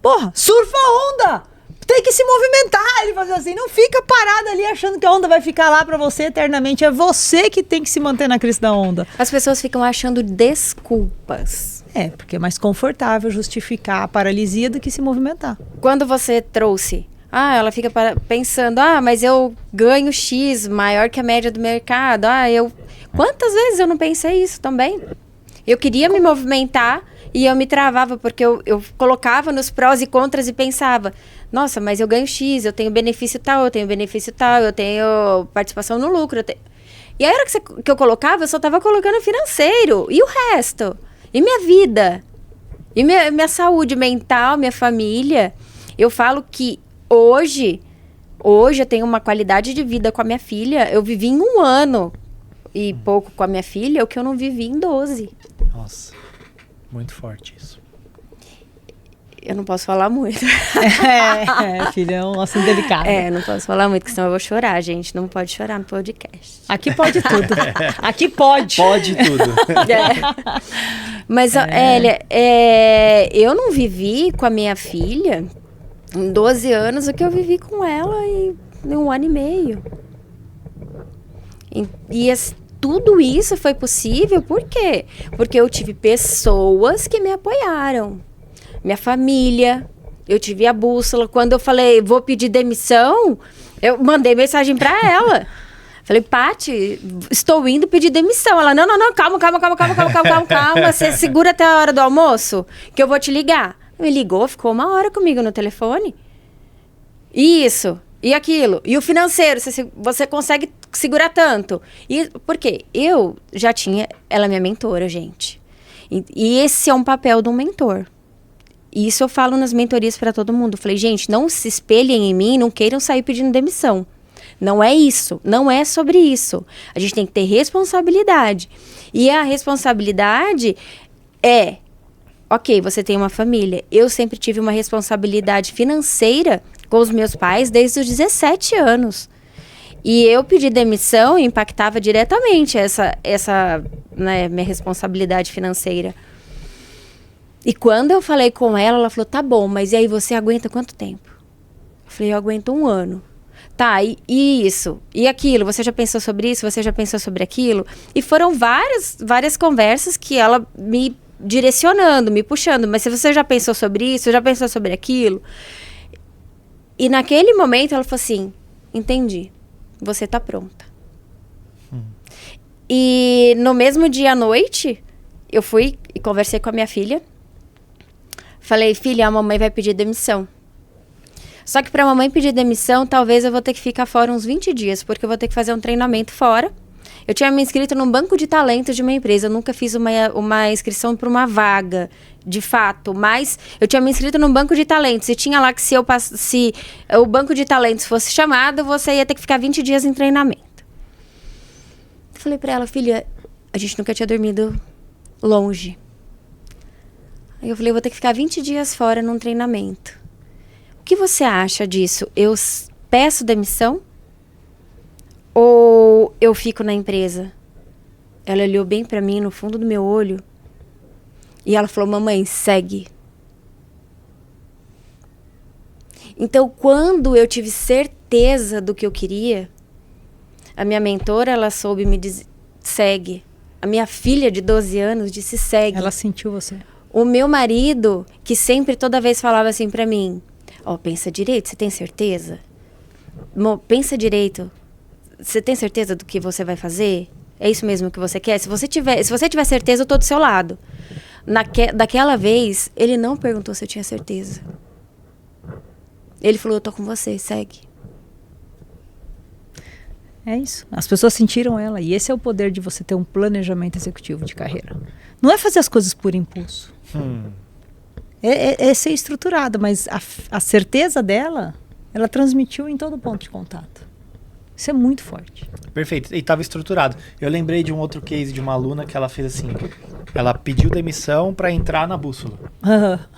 porra, surfa a onda! Tem que se movimentar. Ele fazia assim, não fica parado ali achando que a onda vai ficar lá pra você eternamente. É você que tem que se manter na crista da onda. As pessoas ficam achando desculpas. Porque é mais confortável justificar a paralisia do que se movimentar. Quando você trouxe... ela fica pensando, mas eu ganho X maior que a média do mercado. Quantas vezes eu não pensei isso também? Eu queria me movimentar e eu me travava, porque eu colocava nos prós e contras e pensava, nossa, mas eu ganho X, eu tenho benefício tal, eu tenho participação no lucro. E a hora que eu colocava, eu só estava colocando financeiro. E o resto? E minha vida? E minha saúde mental, minha família? Eu falo que Hoje eu tenho uma qualidade de vida com a minha filha. Eu vivi em 1 ano e pouco com a minha filha, o que eu não vivi em 12. Nossa, muito forte isso. Eu não posso falar muito. Filha, é um assunto delicado. Não posso falar muito, porque senão eu vou chorar, gente. Não pode chorar no podcast. Aqui pode tudo. Aqui pode. Pode tudo. Mas, Hélia, eu não vivi com a minha filha em 12 anos o que eu vivi com ela em 1 ano e meio. Tudo isso foi possível, por quê? Porque eu tive pessoas que me apoiaram. Minha família, eu tive a bússola. Quando eu falei, vou pedir demissão, eu mandei mensagem para ela. Falei, Paty, estou indo pedir demissão. Ela, não, calma. Você segura até a hora do almoço, que eu vou te ligar. Me ligou, ficou 1 hora comigo no telefone. Isso, e aquilo. E o financeiro, você consegue segurar tanto. Por quê? Eu já tinha... Ela é minha mentora, gente. E esse é um papel de um mentor. E isso eu falo nas mentorias para todo mundo. Falei, gente, não se espelhem em mim, não queiram sair pedindo demissão. Não é isso, não é sobre isso. A gente tem que ter responsabilidade. E a responsabilidade é... Ok, você tem uma família. Eu sempre tive uma responsabilidade financeira com os meus pais desde os 17 anos. E eu pedir demissão impactava diretamente essa né, minha responsabilidade financeira. E quando eu falei com ela, ela falou, tá bom, mas e aí você aguenta quanto tempo? Eu falei, eu aguento 1 ano. Tá, e isso, e aquilo, você já pensou sobre isso? Você já pensou sobre aquilo? E foram várias conversas que ela me direcionando, me puxando. Mas se você já pensou sobre isso, já pensou sobre aquilo? E naquele momento ela falou assim, entendi, você tá pronta. E no mesmo dia à noite, eu fui e conversei com a minha filha. Falei, filha, a mamãe vai pedir demissão. Só que para a mamãe pedir demissão, talvez eu vou ter que ficar fora uns 20 dias, porque eu vou ter que fazer um treinamento fora. Eu tinha me inscrito num banco de talentos de uma empresa. Eu nunca fiz uma inscrição para uma vaga, de fato. Mas eu tinha me inscrito num banco de talentos. E tinha lá que se o banco de talentos fosse chamado, você ia ter que ficar 20 dias em treinamento. Falei para ela, filha, a gente nunca tinha dormido longe. Aí eu falei, eu vou ter que ficar 20 dias fora num treinamento. O que você acha disso? Eu peço demissão? Ou eu fico na empresa? Ela olhou bem pra mim, no fundo do meu olho. E ela falou, mamãe, segue. Então, quando eu tive certeza do que eu queria, a minha mentora, ela soube me dizer, segue. A minha filha de 12 anos disse, segue. Ela sentiu você. O meu marido, que sempre, toda vez falava assim pra mim, pensa direito, você tem certeza? Pensa direito. Você tem certeza do que você vai fazer? É isso mesmo que você quer? Se você tiver certeza, eu tô do seu lado. Daquela vez, ele não perguntou se eu tinha certeza. Ele falou, eu tô com você, segue. É isso. As pessoas sentiram ela. E esse é o poder de você ter um planejamento executivo de carreira. Não é fazer as coisas por impulso. É ser estruturada, mas a certeza dela, ela transmitiu em todo ponto de contato. Isso é muito forte. Perfeito. E estava estruturado. Eu lembrei de um outro case de uma aluna que ela fez assim, ela pediu demissão para entrar na bússola.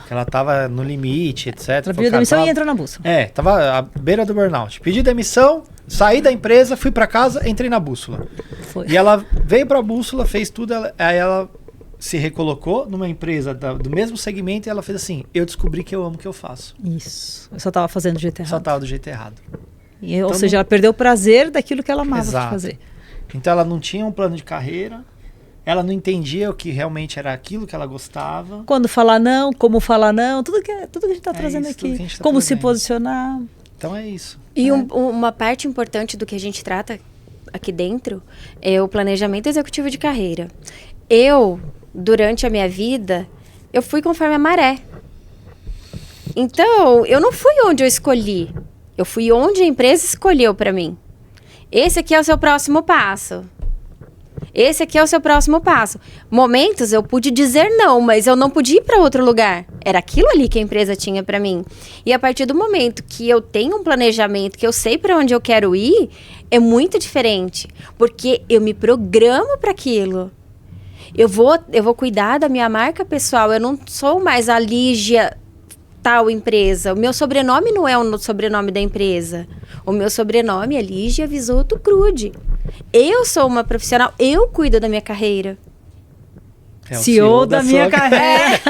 Que ela estava no limite, etc. Ela pediu demissão e entrou na bússola. Tava à beira do burnout. Pedi demissão, saí da empresa, fui para casa, entrei na bússola. Foi. E ela veio para a bússola, fez tudo, aí ela se recolocou numa empresa do mesmo segmento e ela fez assim, eu descobri que eu amo o que eu faço. Isso. Eu só estava fazendo do jeito errado. Só estava do jeito errado. Ou seja, ela perdeu o prazer daquilo que ela amava de fazer. Então ela não tinha um plano de carreira, ela não entendia o que realmente era aquilo que ela gostava. Quando falar não, como falar não, tudo que a gente está trazendo aqui. Como se posicionar. Então é isso. E uma parte importante do que a gente trata aqui dentro é o planejamento executivo de carreira. Durante a minha vida, eu fui conforme a maré. Então, eu não fui onde eu escolhi. Eu fui onde a empresa escolheu para mim. Esse aqui é o seu próximo passo. Esse aqui é o seu próximo passo. Momentos eu pude dizer não, mas eu não pude ir para outro lugar. Era aquilo ali que a empresa tinha para mim. E a partir do momento que eu tenho um planejamento, que eu sei para onde eu quero ir, é muito diferente. Porque eu me programo para aquilo. Eu vou cuidar da minha marca pessoal. Eu não sou mais a Lígia tal empresa. O meu sobrenome não é o sobrenome da empresa. O meu sobrenome é Lígia Visoto Crude. Eu sou uma profissional, eu cuido da minha carreira. É o CEO da minha carreira.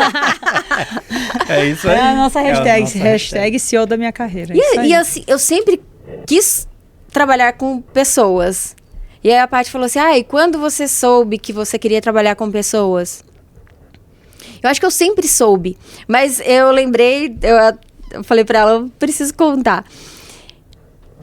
É isso aí. É a nossa hashtag. É a nossa hashtag CEO da minha carreira. É isso aí. E assim, eu sempre quis trabalhar com pessoas. E aí a Paty falou assim, e quando você soube que você queria trabalhar com pessoas? Eu acho que eu sempre soube. Mas eu lembrei, eu falei pra ela, eu preciso contar.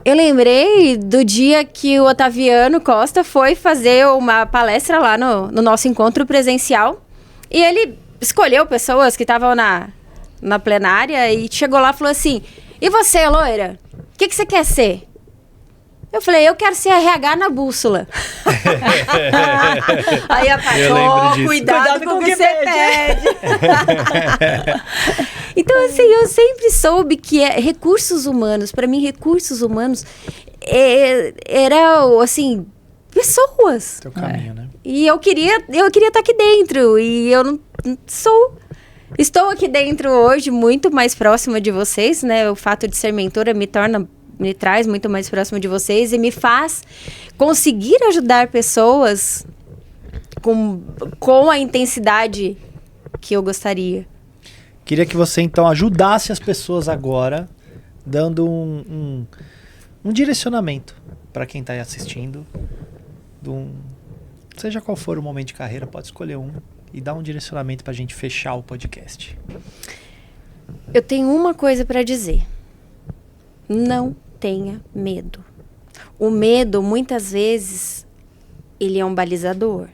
Eu lembrei do dia que o Otaviano Costa foi fazer uma palestra lá no nosso encontro presencial. E ele escolheu pessoas que estavam na plenária e chegou lá e falou assim, e você, loira? O que você quer ser? Eu falei, eu quero ser RH na bússola. Aí a Paty, cuidado com o que você pede. Então, assim, eu sempre soube que recursos humanos, para mim, recursos humanos era, assim, pessoas. Teu caminho, né? E eu queria estar aqui dentro, e eu não sou. Estou aqui dentro hoje, muito mais próxima de vocês, né? O fato de ser mentora me traz muito mais próximo de vocês e me faz conseguir ajudar pessoas com a intensidade que eu gostaria. Queria que você, então, ajudasse as pessoas agora, dando um direcionamento para quem está aí assistindo. Seja qual for o momento de carreira, pode escolher um e dar um direcionamento para a gente fechar o podcast. Eu tenho uma coisa para dizer. Não tenha medo. O medo, muitas vezes, ele é um balizador.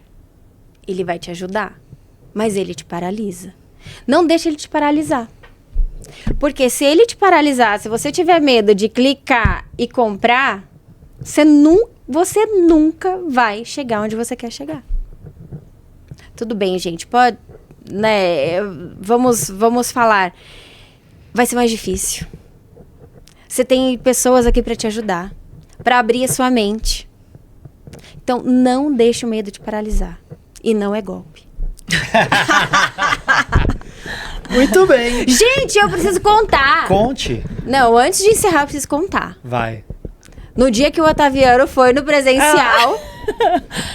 Ele vai te ajudar, mas ele te paralisa. Não deixe ele te paralisar. Porque se ele te paralisar, se você tiver medo de clicar e comprar, você nunca vai chegar onde você quer chegar. Tudo bem, gente, pode, né? Vamos falar. Vai ser mais difícil. Você tem pessoas aqui para te ajudar, para abrir a sua mente. Então, não deixe o medo te paralisar. E não é golpe. Muito bem. Gente, eu preciso contar. Conte. Não, antes de encerrar, eu preciso contar. Vai. No dia que o Otaviano foi no presencial...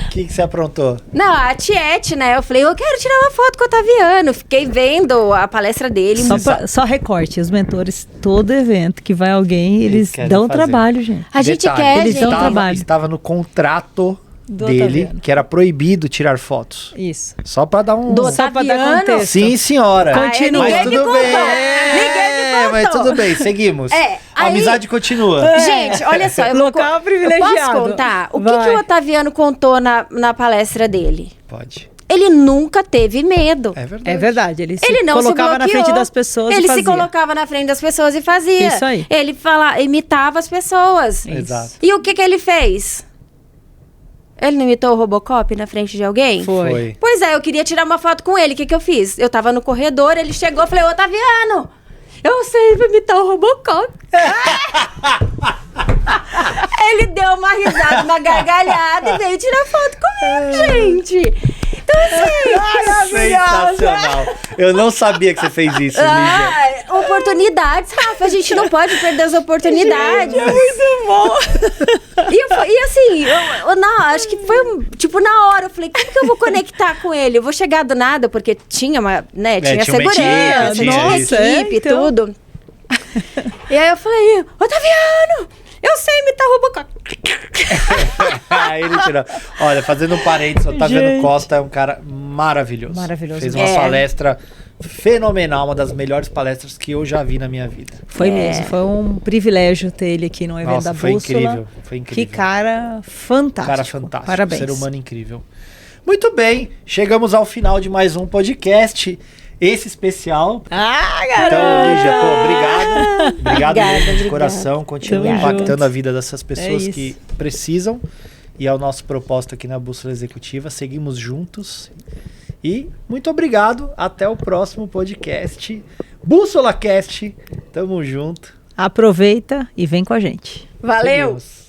O que você aprontou? Não, a Tiete, né? Eu falei, eu quero tirar uma foto com o Otaviano. Fiquei vendo a palestra dele. Só recorte, os mentores, todo evento que vai alguém, eles fazer. dão trabalho, gente. A gente Detalhe, quer, eles gente. dão trabalho. Estava no contrato Do dele, Otaviano. que era proibido tirar fotos. Isso. Só pra dar um... Do Só pra dar Otaviano? contexto. Sim, senhora. Continua. Mas Ninguém me tudo contou. bem. Ninguém me contou. Mas tudo bem, seguimos. A aí- amizade continua. Gente, olha só. Eu Local privilegiado. Eu posso contar? O que Vai. o Otaviano contou na palestra dele? Pode. Ele nunca teve medo. É verdade. É verdade, ele se Ele não colocava se na bloqueou. frente das pessoas Ele e fazia. se colocava na frente das pessoas e fazia. Isso aí. Ele imitava as pessoas. Exato. E o que ele fez? Ele não imitou o Robocop na frente de alguém? Foi. Pois é, eu queria tirar uma foto com ele. O que eu fiz? Eu tava no corredor, ele chegou, eu falei, Otaviano, eu sei imitar o Robocop. Ele deu uma risada, uma gargalhada e veio tirar foto comigo, gente. Então, assim... Sensacional. Eu não sabia que você fez isso, Lígia. Oportunidades, Rafa. A gente não pode perder as oportunidades. É muito bom. E assim, acho que foi, tipo, na hora, eu falei, como que eu vou conectar com ele? Eu vou chegar do nada, porque tinha uma, né, tinha tinha uma segurança, equipe, tinha uma isso. equipe, então. tudo. E aí eu falei, Otaviano, eu sei imitar o Robocop. Aí ele tirou. Olha, fazendo um parênteses, o Otaviano Gente. Costa é um cara maravilhoso. Maravilhoso Fez uma mesmo. palestra fenomenal, uma das melhores palestras que eu já vi na minha vida. Foi mesmo, foi um privilégio ter ele aqui no evento Nossa, da foi Bússola. incrível, foi incrível. Que cara fantástico. Cara fantástico, Parabéns. ser humano incrível. Muito bem, chegamos ao final de mais um podcast, esse especial. Ah, Então, garota! Lígia, pô, obrigado. Obrigado Obrigada, mesmo de obrigada. coração. Continue Tamo impactando junto. a vida dessas pessoas É isso. que precisam. E é o nosso propósito aqui na Bússola Executiva. Seguimos juntos. E muito obrigado. Até o próximo podcast. Bússola Cast. Tamo junto. Aproveita e vem com a gente. Valeu! Seguimos.